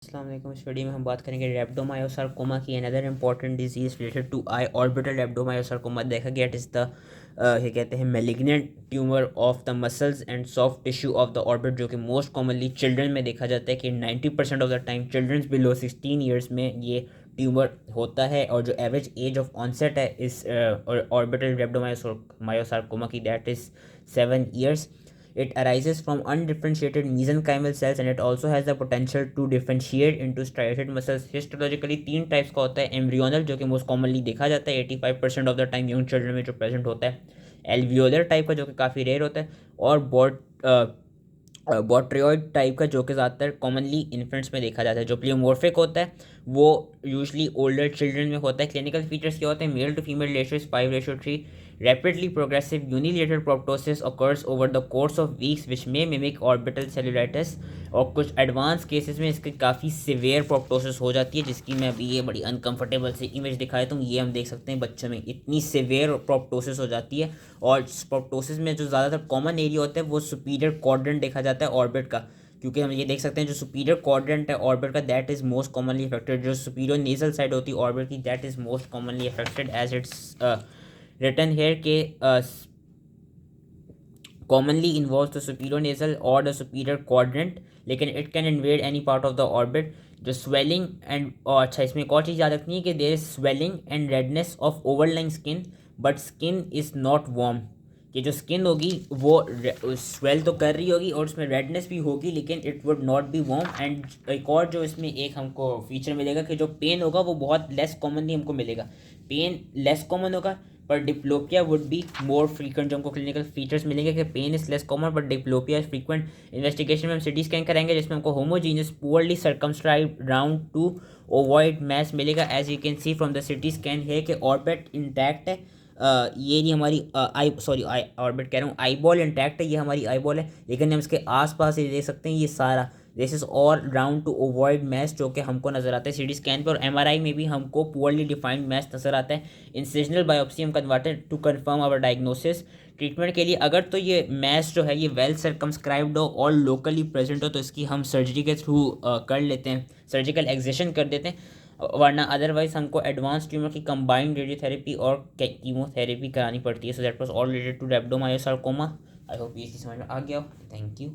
अस्सलाम वालेकुम। इस वीडियो में हम बात करेंगे रेप्डोमायोसार्कोमा की, another important disease related to eye orbital rhabdomyosarcoma. देखा गया इट इज़ द ये कहते हैं malignant tumour of the muscles and soft tissue of the orbit, जो कि मोस्ट कॉमनली चिल्ड्रन में देखा जाता है कि 90% of the time childrens below 16 years में ये ट्यूमर होता है। और जो एवरेज एज ऑफ ऑनसेट है इस ऑर्बिटल रेप्डोमायोसार्कोमा की, that is 7 years. It arises from undifferentiated mesenchymal cells and it also has the potential to differentiate into striated muscles. Histologically तीन टाइप्स का होता है। एम्ब्रियोनल, जो कि मोस्ट कॉमनली देखा जाता है 85% of the time young children में जो प्रेजेंट होता है। एल्वियोलर टाइप का, जो कि काफ़ी रेयर होता है। और बॉट्रियोइड टाइप का, जो कि ज़्यादातर कॉमनली इन्फेंट्स में देखा जाता है। जो प्लियोमॉर्फिक होता है वो यूजली ओल्डर चिल्ड्रन में होता है। क्लिनिकल फीचर्स क्या होते हैं? Male to female ratio is 5:3। Rapidly progressive unilateral proptosis occurs over the course of weeks which may mimic orbital cellulitis। और कुछ एडवांस केसेस में इसकी काफ़ी सिवियर प्रोप्टोसिस हो जाती है, जिसकी मैं अभी ये बड़ी अनकंफर्टेबल सी इमेज दिखाया तो ये हम देख सकते हैं बच्चों में इतनी सिवियर प्रोप्टोसिस हो जाती है। और प्रोप्टोसिस में जो ज़्यादातर कॉमन एरिया होता है वो सुपीरियर क्वाड्रेंट देखा जाता है ऑर्बिट का, क्योंकि हम ये देख सकते हैं जो सुपीरियर क्वाड्रेंट है ऑर्बिट का, that is most commonly affected. जो सुपीरियर नेजल साइड होती है ऑर्बिट की, that is most commonly affected as it's written here के commonly involves the superior nasal or the superior quadrant, लेकिन it can invade any part of the orbit। जो swelling and और अच्छा, इसमें एक और चीज़ याद रखनी है कि there is swelling and redness of overlying skin but skin is not warm। कि जो स्किन होगी वो स्वेल तो कर रही होगी और उसमें रेडनेस भी होगी, लेकिन it would not be warm. And एक और जो इसमें एक हमको फीचर मिलेगा कि जो पेन होगा वो बहुत लेस कॉमनली हमको मिलेगा। पेन लेस कॉमन होगा पर diplopia would be more frequent. जो हमको क्लिनिकल फीचर्स मिलेंगे कि pain is less common but diplopia is frequent. Investigation में हम सिटी स्कैन करेंगे जिसमें हमको homogeneous poorly circumscribed round to ovoid mass मिलेगा। As you can see from the CT scan है कि ऑर्बिट इंटैक्ट है। ये नहीं हमारी आई ऑर्बिट कह रहा हूँ, आई बॉल इंटैक्ट है, ये हमारी आई बॉल है, लेकिन हम इसके आसपास ये देख सकते हैं ये सारा this is all round to avoid mass, जो कि हमको नजर आता है सीटी स्कैन पर। और एमआरआई में भी हमको पुअरली डिफाइंड मैस नजर आता है। इंसिजनल बायोप्सी हम converted to confirm our diagnosis. Treatment के लिए अगर तो ये मैस जो है ये वेल सर्कमस्क्राइब्ड हो और लोकली प्रेजेंट हो तो इसकी हम सर्जरी के थ्रू कर लेते हैं, सर्जिकल एक्सेशन कर देते हैं। वरना अदरवाइज हमको एडवांस ट्यूमर की कंबाइंड रेडियोथेरेपी और कीमोथेरेपी करानी पड़ती है। So that was all related to rhabdomyosarcoma. I hope ये चीज़ समझ में आ गया। Thank you.